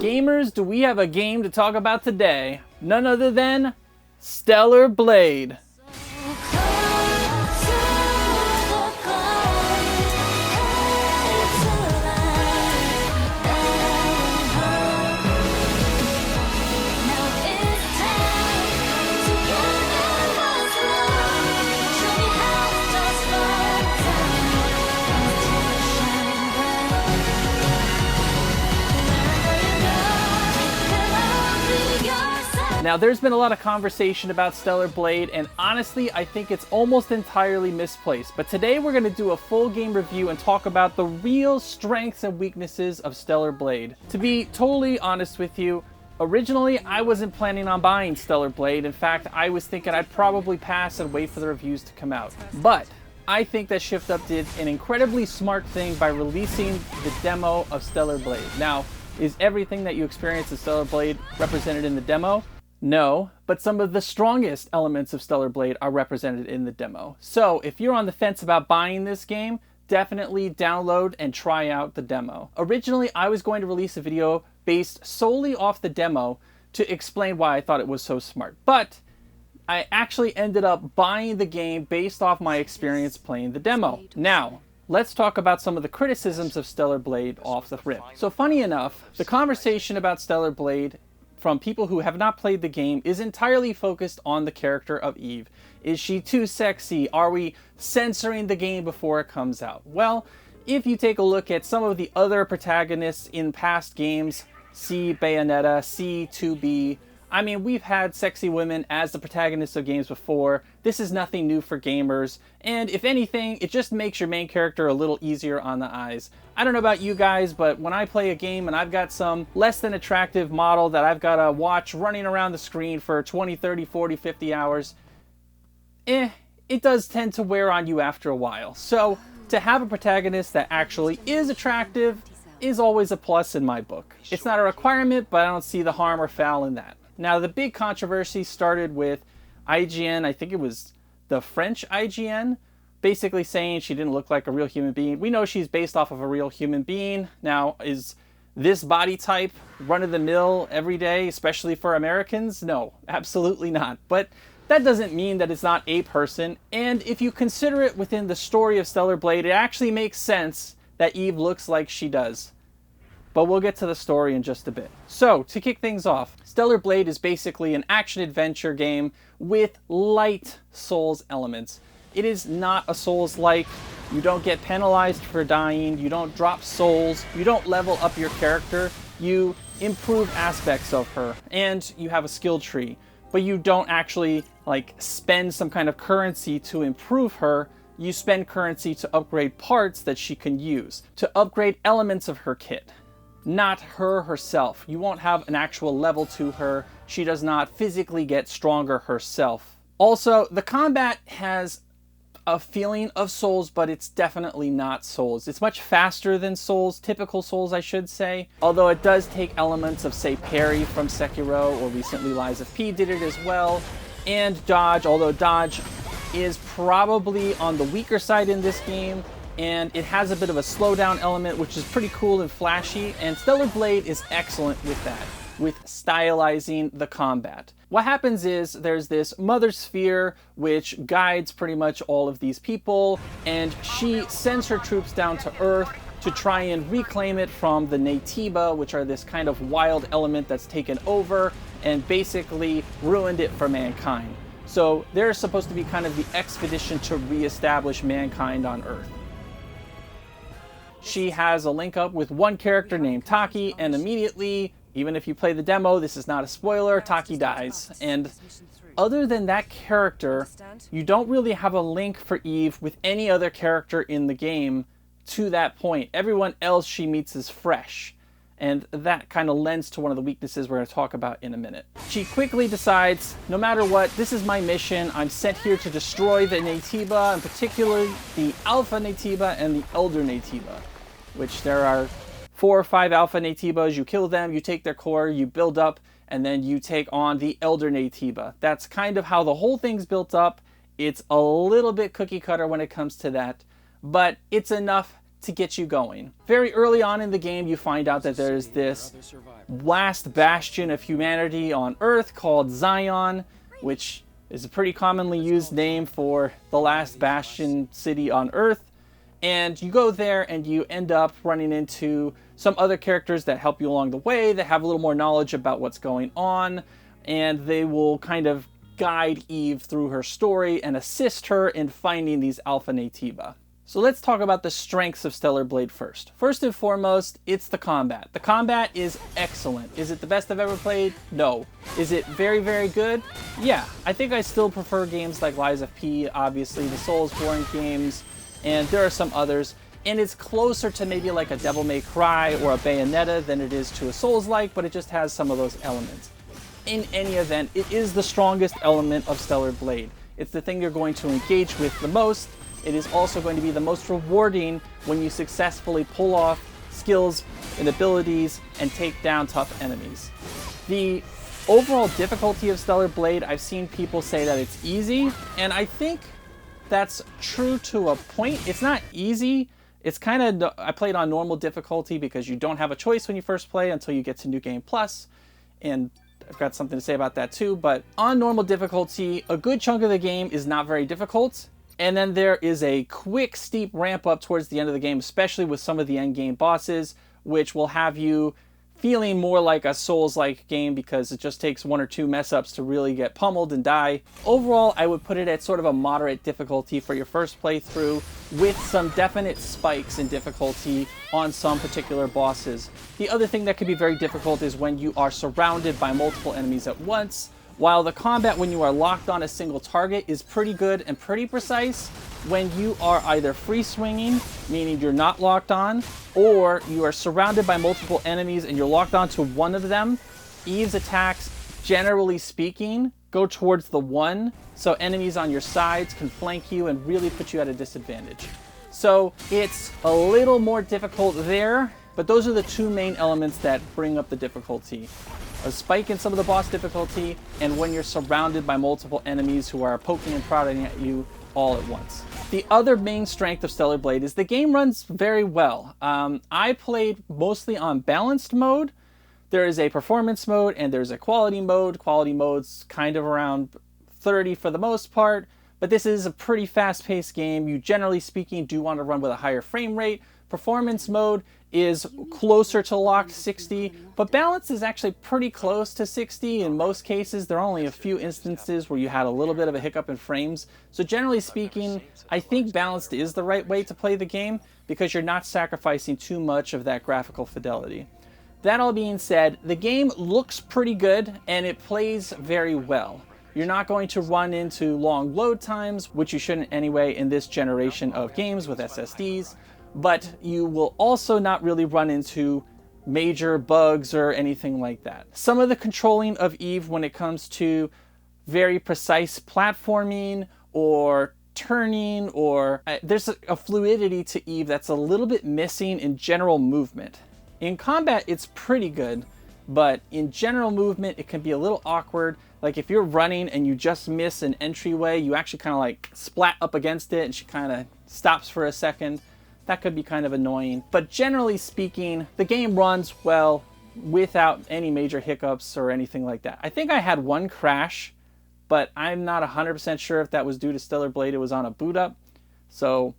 Gamers, do we have a game to talk about today? None other than Stellar Blade. Now, there's been a lot of conversation about Stellar Blade, and honestly, I think it's almost entirely misplaced. But today we're going to do a full game review and talk about the real strengths and weaknesses of Stellar Blade. To be totally honest with you, originally I wasn't planning on buying Stellar Blade. In fact, I was thinking I'd probably pass and wait for the reviews to come out. But I think that Shift Up did an incredibly smart thing by releasing the demo of Stellar Blade. Now, is everything that you experience in Stellar Blade represented in the demo? No, but some of the strongest elements of Stellar Blade are represented in the demo. So if you're on the fence about buying this game, definitely download and try out the demo. Originally, I was going to release a video based solely off the demo to explain why I thought it was so smart. But I actually ended up buying the game based off my experience playing the demo. Now, let's talk about some of the criticisms of Stellar Blade off the rip. So funny enough, the conversation about Stellar Blade from people who have not played the game is entirely focused on the character of Eve. Is she too sexy? Are we censoring the game before it comes out? Well, if you take a look at some of the other protagonists in past games, see Bayonetta, see 2B, I mean, we've had sexy women as the protagonists of games before. This is nothing new for gamers, and if anything, it just makes your main character a little easier on the eyes. I don't know about you guys, but when I play a game and I've got some less than attractive model that I've got to watch running around the screen for 20, 30, 40, 50 hours, it does tend to wear on you after a while. So to have a protagonist that actually is attractive is always a plus in my book. It's not a requirement, but I don't see the harm or foul in that. Now, the big controversy started with IGN, I think it was the French IGN, basically saying she didn't look like a real human being. We know she's based off of a real human being. Now, is this body type run-of-the-mill every day, especially for Americans? No, absolutely not. But that doesn't mean that it's not a person. And if you consider it within the story of Stellar Blade, it actually makes sense that Eve looks like she does. But we'll get to the story in just a bit. So, to kick things off, Stellar Blade is basically an action-adventure game with light Souls elements. It is not a Souls-like. You don't get penalized for dying, you don't drop souls, you don't level up your character, you improve aspects of her, and you have a skill tree. But you don't actually, spend some kind of currency to improve her. You spend currency to upgrade parts that she can use, to upgrade elements of her kit. Not her herself. You won't have an actual level to her. She does not physically get stronger herself. Also, the combat has a feeling of Souls, but it's definitely not Souls. It's much faster than Souls, typical Souls I should say, although it does take elements of, say, parry from Sekiro, or recently Lies of P did it as well, and dodge, although dodge is probably on the weaker side in this game, and it has a bit of a slowdown element, which is pretty cool and flashy, and Stellar Blade is excellent with that, with stylizing the combat. What happens is there's this Mother Sphere which guides pretty much all of these people, and she sends her troops down to Earth to try and reclaim it from the Naytiba, which are this kind of wild element that's taken over and basically ruined it for mankind. So they're supposed to be kind of the expedition to reestablish mankind on Earth. She has a link up with one character named Taki, and immediately, even if you play the demo, this is not a spoiler, Taki dies. And other than that character, you don't really have a link for Eve with any other character in the game to that point. Everyone else she meets is fresh. And that kind of lends to one of the weaknesses we're going to talk about in a minute. She quickly decides, no matter what, this is my mission. I'm sent here to destroy the Naytiba, in particular the Alpha Naytiba and the Elder Naytiba, which there are 4 or 5 Alpha Naytibas. You kill them, you take their core, you build up, and then you take on the Elder Naytiba. That's kind of how the whole thing's built up. It's a little bit cookie cutter when it comes to that, but it's enough to get you going. Very early on in the game, you find out that there's this last bastion of humanity on Earth called Zion, which is a pretty commonly used name for the last bastion city on Earth. And you go there and you end up running into some other characters that help you along the way, that have a little more knowledge about what's going on, and they will kind of guide Eve through her story and assist her in finding these Alpha Nativa. So let's talk about the strengths of Stellar Blade first. First and foremost, it's the combat. The combat is excellent. Is it the best I've ever played? No. Is it very, very good? Yeah. I think I still prefer games like Lies of P, obviously, the Soulsborne games, and there are some others. And it's closer to maybe like a Devil May Cry or a Bayonetta than it is to a Souls-like, but it just has some of those elements. In any event, it is the strongest element of Stellar Blade. It's the thing you're going to engage with the most. It is also going to be the most rewarding when you successfully pull off skills and abilities and take down tough enemies. The overall difficulty of Stellar Blade, I've seen people say that it's easy, and I think that's true to a point. It's not easy. It's kind of, I played on normal difficulty because you don't have a choice when you first play until you get to New Game Plus, and I've got something to say about that too. But on normal difficulty, a good chunk of the game is not very difficult. And then there is a quick, steep ramp up towards the end of the game, especially with some of the end game bosses, which will have you feeling more like a Souls-like game because it just takes one or two mess-ups to really get pummeled and die. Overall, I would put it at sort of a moderate difficulty for your first playthrough, with some definite spikes in difficulty on some particular bosses. The other thing that can be very difficult is when you are surrounded by multiple enemies at once. While the combat when you are locked on a single target is pretty good and pretty precise, when you are either free swinging, meaning you're not locked on, or you are surrounded by multiple enemies and you're locked on to one of them, Eve's attacks, generally speaking, go towards the one, so enemies on your sides can flank you and really put you at a disadvantage. So it's a little more difficult there, but those are the two main elements that bring up the difficulty. A spike in some of the boss difficulty, and when you're surrounded by multiple enemies who are poking and prodding at you all at once. The other main strength of Stellar Blade is the game runs very well. I played mostly on balanced mode. There is a performance mode and there's a quality mode. Quality mode's kind of around 30 for the most part, but this is a pretty fast-paced game. You generally speaking do want to run with a higher frame rate. Performance mode is closer to locked 60, but balance is actually pretty close to 60 in most cases. There are only a few instances where you had a little bit of a hiccup in frames. So generally speaking, I think balanced is the right way to play the game because you're not sacrificing too much of that graphical fidelity. That all being said, the game looks pretty good and it plays very well. You're not going to run into long load times, which you shouldn't anyway in this generation of games with SSDs. But you will also not really run into major bugs or anything like that. Some of the controlling of Eve when it comes to very precise platforming or turning, or there's a fluidity to Eve that's a little bit missing in general movement. In combat, it's pretty good, but in general movement, it can be a little awkward. Like if you're running and you just miss an entryway, you actually kind of like splat up against it and she kind of stops for a second. That could be kind of annoying, but generally speaking, the game runs well without any major hiccups or anything like that. I think I had one crash, but I'm not 100% sure if that was due to Stellar Blade. It was on a boot up, so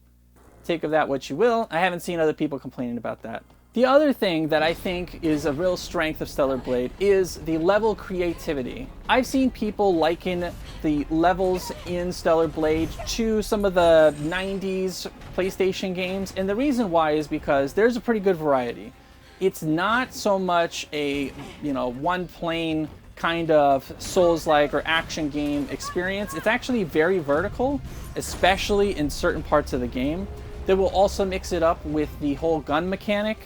take of that what you will. I haven't seen other people complaining about that. The other thing that I think is a real strength of Stellar Blade is the level creativity. I've seen people liken the levels in Stellar Blade to some of the 90s PlayStation games, and the reason why is because there's a pretty good variety. It's not so much a, one plane kind of Souls-like or action game experience. It's actually very vertical, especially in certain parts of the game. They will also mix it up with the whole gun mechanic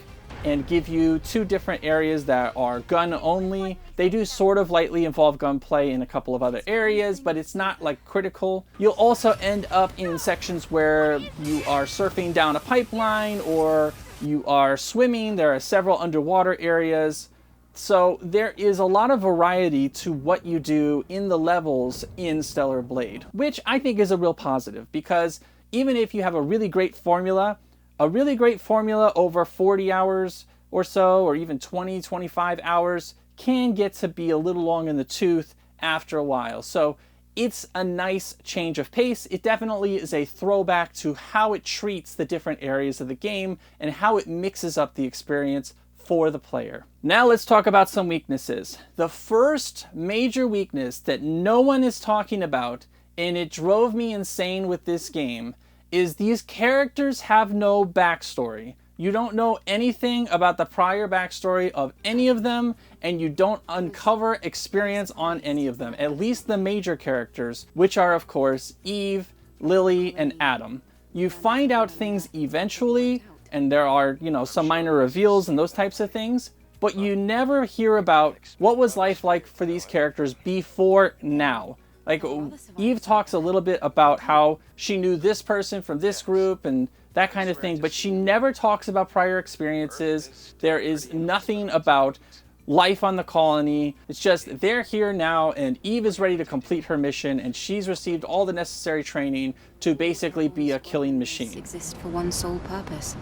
and give you two different areas that are gun only. They do sort of lightly involve gunplay in a couple of other areas, but it's not like critical. You'll also end up in sections where you are surfing down a pipeline or you are swimming. There are several underwater areas. So there is a lot of variety to what you do in the levels in Stellar Blade, which I think is a real positive because even if you have a really great formula a really great formula over 40 hours or so, or even 20, 25 hours, can get to be a little long in the tooth after a while. So it's a nice change of pace. It definitely is a throwback to how it treats the different areas of the game and how it mixes up the experience for the player. Now let's talk about some weaknesses. The first major weakness that no one is talking about, and it drove me insane with this game, is these characters have no backstory. You don't know anything about the prior backstory of any of them, and you don't uncover experience on any of them, at least the major characters, which are, of course, Eve, Lily, and Adam. You find out things eventually, and there are, some minor reveals and those types of things, but you never hear about what was life like for these characters before now. Like, Eve talks a little bit about how she knew this person from this group and that kind of thing, but she never talks about prior experiences. There is nothing about life on the colony. It's just they're here now, and Eve is ready to complete her mission, and she's received all the necessary training to basically be a killing machine. Exist for one sole purpose.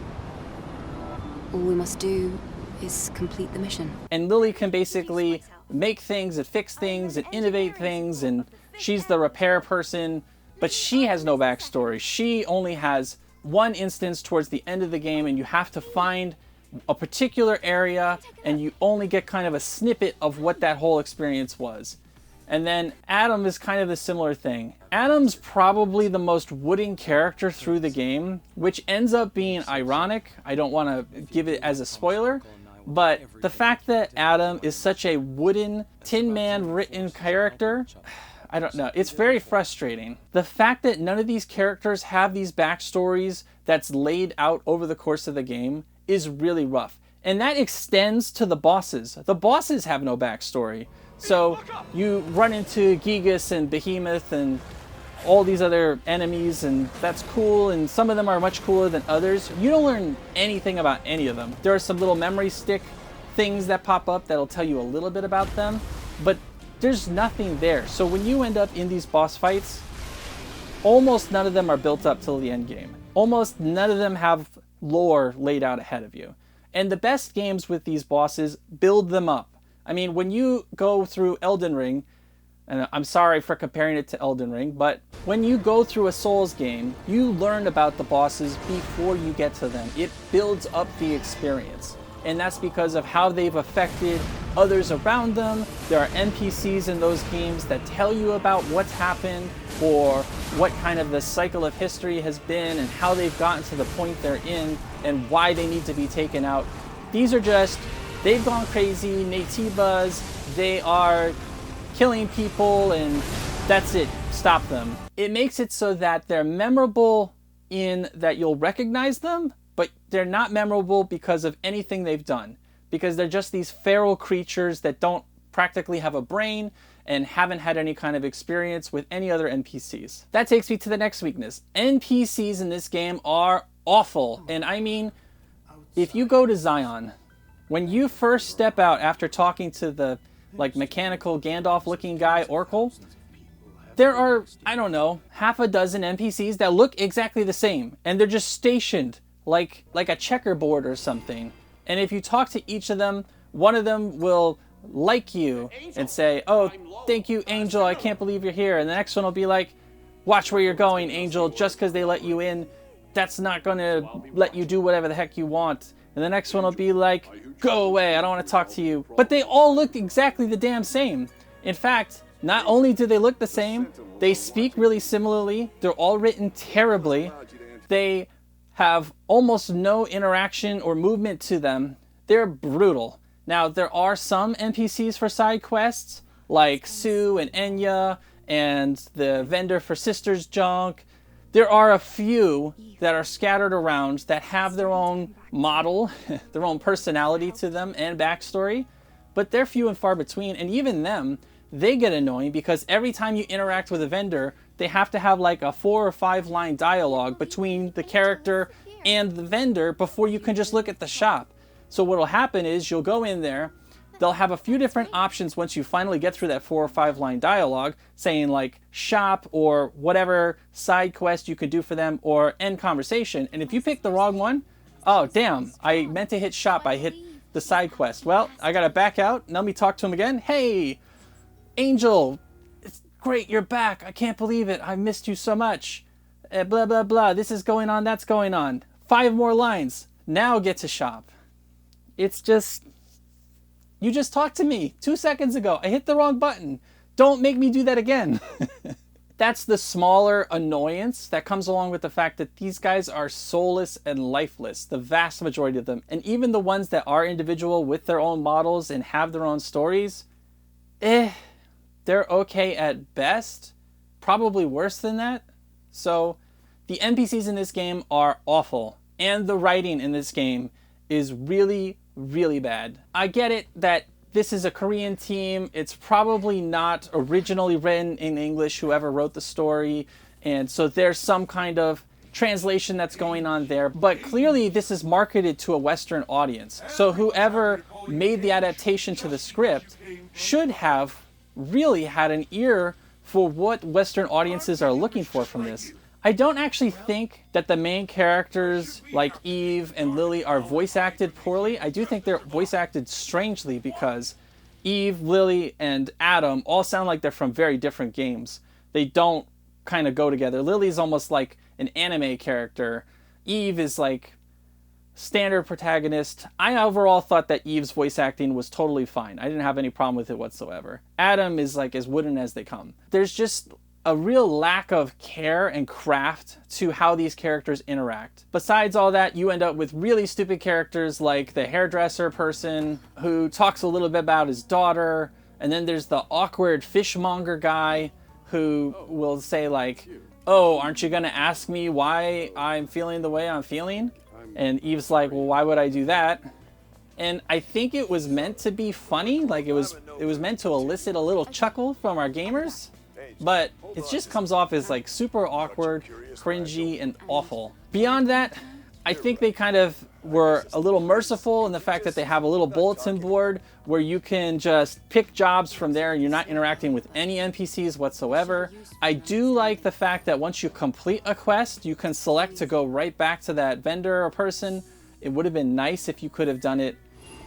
All we must do is complete the mission. And Lily can basically make things and fix things and innovate things, and she's the repair person, but she has no backstory. She only has one instance towards the end of the game, and you have to find a particular area, and you only get kind of a snippet of what that whole experience was. And then Adam is kind of a similar thing. Adam's probably the most wooden character through the game, which ends up being ironic. I don't want to give it as a spoiler, but the fact that Adam is such a wooden, Tin Man written character, I don't know. It's very frustrating. The fact that none of these characters have these backstories that's laid out over the course of the game is really rough. And that extends to the bosses. The bosses have no backstory. So you run into Gigas and Behemoth and all these other enemies, and that's cool, and some of them are much cooler than others. You don't learn anything about any of them. There are some little memory stick things that pop up that'll tell you a little bit about them, but there's nothing there. So when you end up in these boss fights, almost none of them are built up till the end game. Almost none of them have lore laid out ahead of you. And the best games with these bosses build them up. I mean, when you go through Elden Ring, and I'm sorry for comparing it to Elden Ring, but when you go through a Souls game, you learn about the bosses before you get to them. It builds up the experience. And that's because of how they've affected others around them. There are NPCs in those games that tell you about what's happened, or what kind of the cycle of history has been, and how they've gotten to the point they're in, and why they need to be taken out. These are just, they've gone crazy, Naytibas, they are killing people, and that's it, stop them. It makes it so that they're memorable in that you'll recognize them, but they're not memorable because of anything they've done. Because they're just these feral creatures that don't practically have a brain and haven't had any kind of experience with any other NPCs. That takes me to the next weakness. NPCs in this game are awful. And I mean, if you go to Zion, when you first step out after talking to the mechanical Gandalf looking guy, Oracle, there are, I don't know, half a dozen NPCs that look exactly the same. And they're just stationed like a checkerboard or something. And if you talk to each of them, one of them will like you and say, "Oh, thank you, Angel, I can't believe you're here." And the next one will be like, "Watch where you're going, Angel, just because they let you in, that's not going to let you do whatever the heck you want." And the next one will be like, "Go away, I don't want to talk to you." But they all look exactly the damn same. In fact, not only do they look the same, they speak really similarly. They're all written terribly. They have almost no interaction or movement to them. They're brutal. Now, there are some NPCs for side quests, like Sue and Enya, and the vendor for Sister's Junk. There are a few that are scattered around that have their own model, their own personality to them and backstory, but they're few and far between, and even them, they get annoying because every time you interact with a vendor, they have to have like a 4 or 5 line dialogue between the character and the vendor before you can just look at the shop. So what'll happen is you'll go in there, they'll have a few different options once you finally get through that 4 or 5 line dialogue, saying like shop or whatever side quest you could do for them or end conversation. And if you pick the wrong one, Oh, damn. I meant to hit shop. I hit the side quest. Well, I gotta back out. Let me talk to him again. Hey, Angel. It's great you're back. I can't believe it. I missed you so much. Blah, blah, blah. This is going on. That's going on. 5 more lines. Now get to shop. It's just... You just talked to me 2 seconds ago. I hit the wrong button. Don't make me do that again. That's the smaller annoyance that comes along with the fact that these guys are soulless and lifeless, the vast majority of them. And even the ones that are individual with their own models and have their own stories, they're okay at best. Probably worse than that. So the NPCs in this game are awful. And the writing in this game is really, really bad. I get it that this is a Korean team. It's probably not originally written in English, whoever wrote the story. And so there's some kind of translation that's going on there. But clearly this is marketed to a Western audience. So whoever made the adaptation to the script should have really had an ear for what Western audiences are looking for from this. I don't actually think that the main characters like Eve and Lily are voice acted poorly. I do think they're voice acted strangely because Eve, Lily, and Adam all sound like they're from very different games. They don't kind of go together. Lily's almost like an anime character. Eve is like standard protagonist. I overall thought that Eve's voice acting was totally fine. I didn't have any problem with it whatsoever. Adam is like as wooden as they come. There's just a real lack of care and craft to how these characters interact. Besides all that, you end up with really stupid characters like the hairdresser person who talks a little bit about his daughter, and then there's the awkward fishmonger guy who will say like, oh, aren't you gonna ask me why I'm feeling the way I'm feeling? And Eve's like, well, why would I do that? And I think it was meant to be funny, like it was meant to elicit a little chuckle from our gamers. But it just comes off as like super awkward, cringy, and awful. Beyond that, I think they kind of were a little merciful in the fact that they have a little bulletin board where you can just pick jobs from there and you're not interacting with any NPCs whatsoever. I do like the fact that once you complete a quest, you can select to go right back to that vendor or person. It would have been nice if you could have done it,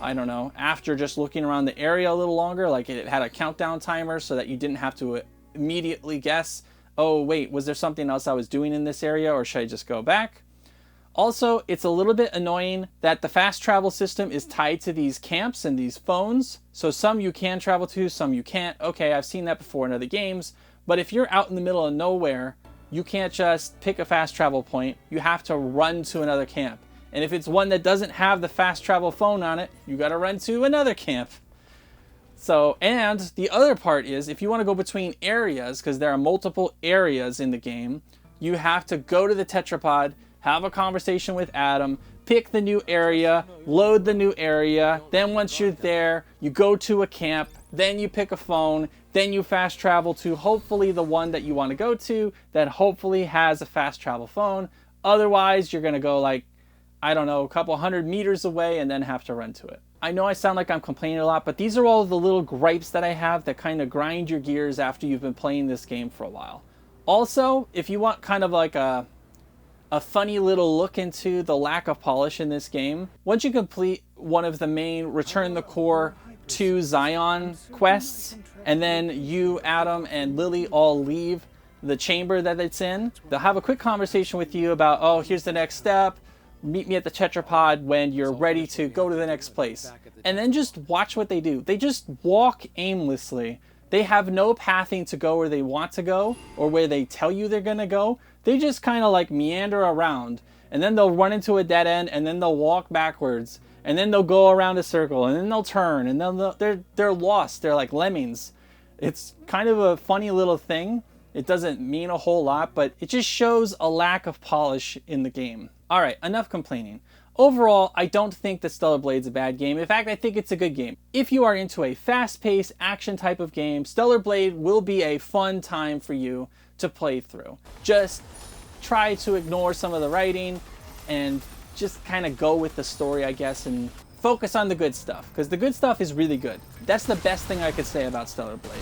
I don't know, after just looking around the area a little longer, like it had a countdown timer so that you didn't have to immediately guess, oh wait, was there something else I was doing in this area, or should I just go back? Also, it's a little bit annoying that the fast travel system is tied to these camps and these phones. So some you can travel to, some you can't. Okay, I've seen that before in other games. But if you're out in the middle of nowhere, you can't just pick a fast travel point. You have to run to another camp. And if it's one that doesn't have the fast travel phone on it, you gotta run to another camp. So, and the other part is, if you want to go between areas, because there are multiple areas in the game, you have to go to the tetrapod, have a conversation with Adam, pick the new area, load the new area, then once you're there, you go to a camp, then you pick a phone, then you fast travel to hopefully the one that you want to go to, that hopefully has a fast travel phone. Otherwise, you're going to go like, I don't know, a couple 100 meters away and then have to run to it. I know I sound like I'm complaining a lot, but these are all the little gripes that I have that kind of grind your gears after you've been playing this game for a while. Also, if you want kind of like a funny little look into the lack of polish in this game, once you complete one of the main Return the Core to Zion quests, and then you, Adam, and Lily all leave the chamber that it's in, they'll have a quick conversation with you about, oh, here's the next step. Meet me at the tetrapod when you're ready to go to the next place. And then just watch what they do. They just walk aimlessly. They have no pathing to go where they want to go or where they tell you they're gonna go. They just kind of like meander around, and then they'll run into a dead end, and then they'll walk backwards, and then they'll go around a circle, and then they'll turn, and then they're lost. They're like lemmings. It's kind of a funny little thing. It doesn't mean a whole lot, but it just shows a lack of polish in the game. Alright, enough complaining. Overall, I don't think that Stellar Blade's a bad game. In fact, I think it's a good game. If you are into a fast-paced action type of game, Stellar Blade will be a fun time for you to play through. Just try to ignore some of the writing and just kind of go with the story, I guess, and focus on the good stuff, because the good stuff is really good. That's the best thing I could say about Stellar Blade.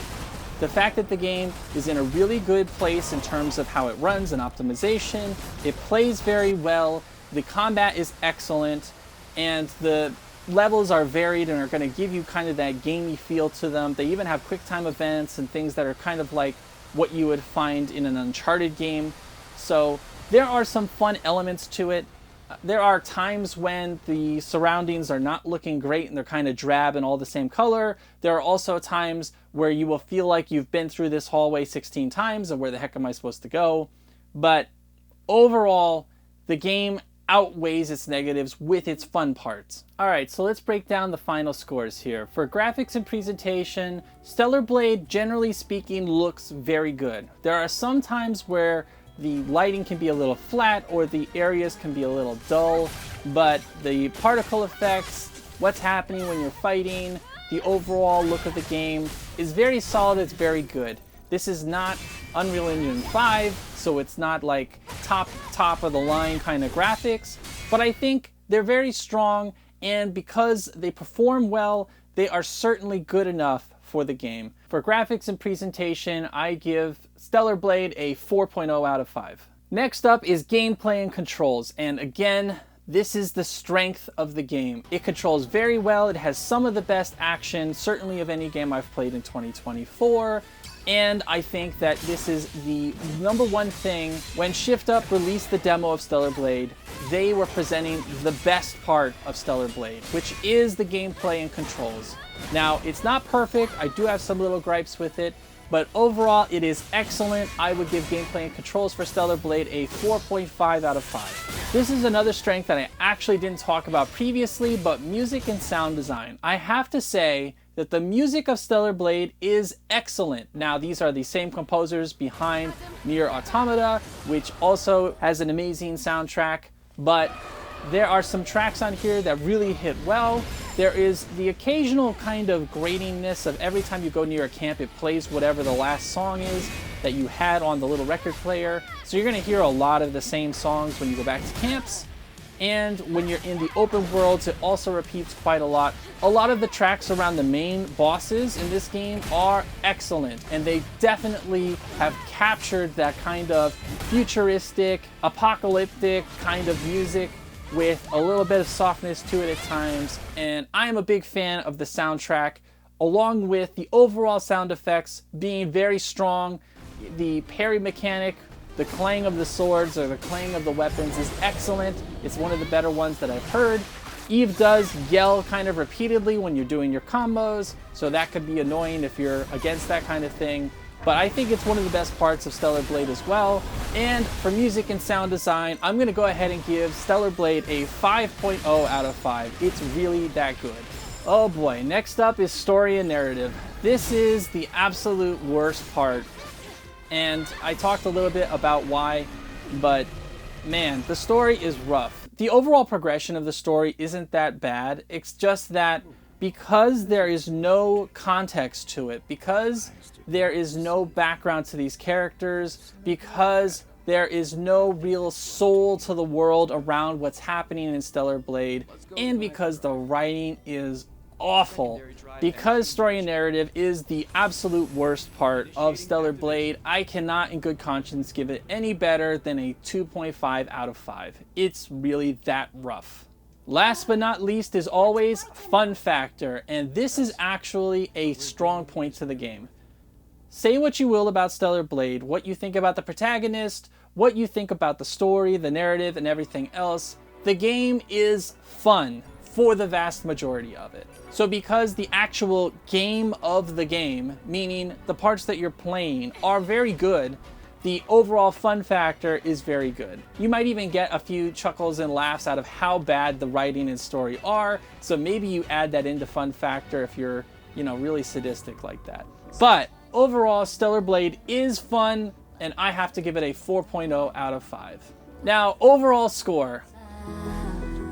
The fact that the game is in a really good place in terms of how it runs and optimization, it plays very well, The combat is excellent, and the levels are varied and are going to give you kind of that gamey feel to them. They even have quick time events and things that are kind of like what you would find in an Uncharted game. So there are some fun elements to it. There are times when the surroundings are not looking great and they're kind of drab and all the same color. There are also times where you will feel like you've been through this hallway 16 times and where the heck am I supposed to go? But overall, the game outweighs its negatives with its fun parts. Alright, so let's break down the final scores here. For graphics and presentation, Stellar Blade, generally speaking, looks very good. There are some times where the lighting can be a little flat or the areas can be a little dull, but the particle effects, what's happening when you're fighting, the overall look of the game is very solid, it's very good. This is not Unreal Engine 5, so it's not like top of the line kind of graphics, but I think they're very strong, and because they perform well, they are certainly good enough for the game. For graphics and presentation, I give Stellar Blade a 4.0 out of 5. Next up is gameplay and controls, and again, this is the strength of the game. It controls very well, it has some of the best action, certainly of any game I've played in 2024, and I think that this is the number one thing. When Shift Up released the demo of Stellar Blade, they were presenting the best part of Stellar Blade, which is the gameplay and controls. Now, it's not perfect, I do have some little gripes with it, but overall it is excellent. I would give gameplay and controls for Stellar Blade a 4.5 out of 5. This is another strength that I actually didn't talk about previously, but music and sound design. I have to say that the music of Stellar Blade is excellent. Now, these are the same composers behind Nier Automata, which also has an amazing soundtrack, but there are some tracks on here that really hit well. There is the occasional kind of gratingness of every time you go near a camp, it plays whatever the last song is that you had on the little record player. So you're going to hear a lot of the same songs when you go back to camps. And when you're in the open worlds, it also repeats quite a lot. A lot of the tracks around the main bosses in this game are excellent, and they definitely have captured that kind of futuristic, apocalyptic kind of music with a little bit of softness to it at times. And I am a big fan of the soundtrack, along with the overall sound effects being very strong. The parry mechanic, the clang of the swords or the clang of the weapons is excellent. It's one of the better ones that I've heard. Eve does yell kind of repeatedly when you're doing your combos, so that could be annoying if you're against that kind of thing. But I think it's one of the best parts of Stellar Blade as well. And for music and sound design, I'm going to go ahead and give Stellar Blade a 5.0 out of 5. It's really that good. Oh boy, next up is story and narrative. This is the absolute worst part. And I talked a little bit about why, but man, the story is rough. The overall progression of the story isn't that bad. It's just that because there is no context to it, because there is no background to these characters, because there is no real soul to the world around what's happening in Stellar Blade, and because the writing is awful, because story and narrative is the absolute worst part of Stellar Blade, I cannot in good conscience give it any better than a 2.5 out of 5. It's really that rough. Last but not least is always fun factor, and this is actually a strong point to the game. Say what you will about Stellar Blade, what you think about the protagonist, what you think about the story, the narrative, and everything else, the game is fun for the vast majority of it. So because the actual game of the game, meaning the parts that you're playing, are very good, the overall fun factor is very good. You might even get a few chuckles and laughs out of how bad the writing and story are, so maybe you add that into fun factor if you're, really sadistic like that. But overall, Stellar Blade is fun, and I have to give it a 4.0 out of 5. Now, overall score.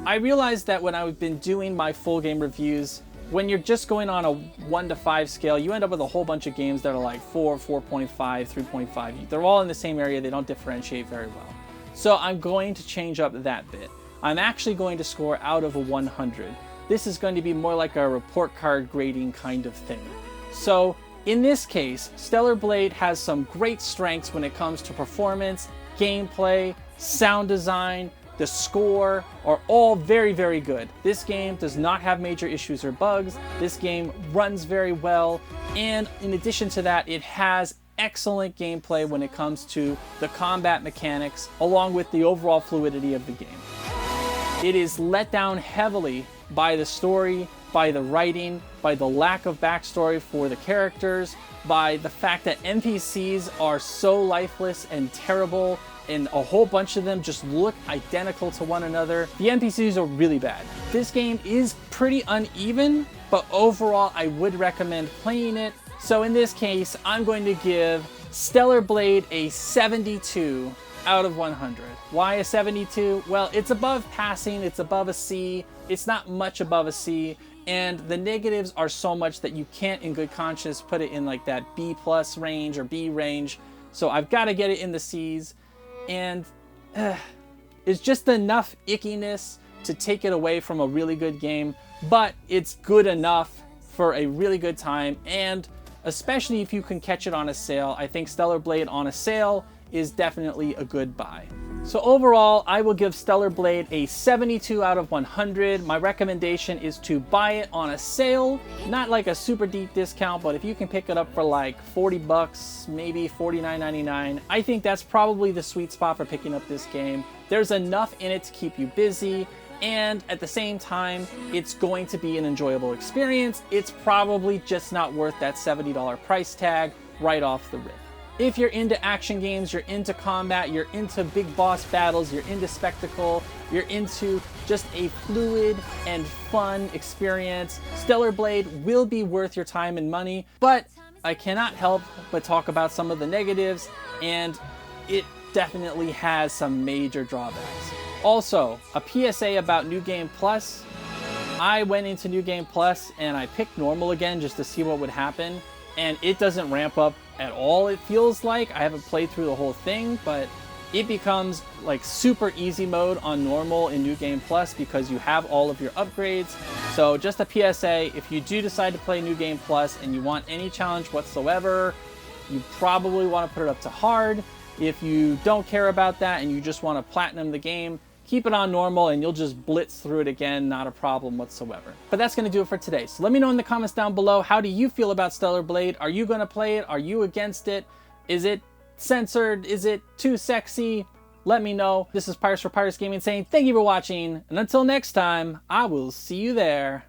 I realized that when I've been doing my full game reviews, when you're just going on a 1 to 5 scale, you end up with a whole bunch of games that are like 4, 4.5, 3.5. They're all in the same area, they don't differentiate very well. So I'm going to change up that bit. I'm actually going to score out of a 100. This is going to be more like a report card grading kind of thing. So in this case, Stellar Blade has some great strengths when it comes to performance, gameplay, sound design, the score are all very, very good. This game does not have major issues or bugs. This game runs very well. And in addition to that, it has excellent gameplay when it comes to the combat mechanics, along with the overall fluidity of the game. It is let down heavily by the story, by the writing, by the lack of backstory for the characters, by the fact that NPCs are so lifeless and terrible, and a whole bunch of them just look identical to one another. The NPCs are really bad. This game is pretty uneven, but overall I would recommend playing it. So in this case, I'm going to give Stellar Blade a 72 out of 100. Why a 72? Well, it's above passing, it's above a C, it's not much above a C, and the negatives are so much that you can't in good conscience put it in like that B plus range or B range. So I've got to get it in the C's, and it's just enough ickiness to take it away from a really good game, but it's good enough for a really good time, and especially if you can catch it on a sale. I think Stellar Blade on a sale is definitely a good buy. So overall, I will give Stellar Blade a 72 out of 100. My recommendation is to buy it on a sale, not like a super deep discount, but if you can pick it up for like 40 bucks, maybe $49.99, I think that's probably the sweet spot for picking up this game. There's enough in it to keep you busy, and at the same time, it's going to be an enjoyable experience. It's probably just not worth that $70 price tag right off the rip. If you're into action games, you're into combat, you're into big boss battles, you're into spectacle, you're into just a fluid and fun experience, Stellar Blade will be worth your time and money, but I cannot help but talk about some of the negatives, and it definitely has some major drawbacks. Also, a PSA about New Game Plus. I went into New Game Plus and I picked normal again just to see what would happen, and it doesn't ramp up at all, it feels like. I haven't played through the whole thing, but it becomes like super easy mode on normal in New Game Plus because you have all of your upgrades. So just a PSA, if you do decide to play New Game Plus and you want any challenge whatsoever, you probably want to put it up to hard. If you don't care about that and you just want to platinum the game, keep it on normal and you'll just blitz through it again, not a problem whatsoever. But that's gonna do it for today. So let me know in the comments down below, how do you feel about Stellar Blade? Are you gonna play it? Are you against it? Is it censored? Is it too sexy? Let me know. This is Pirates for Pirates Gaming saying thank you for watching, and until next time, I will see you there.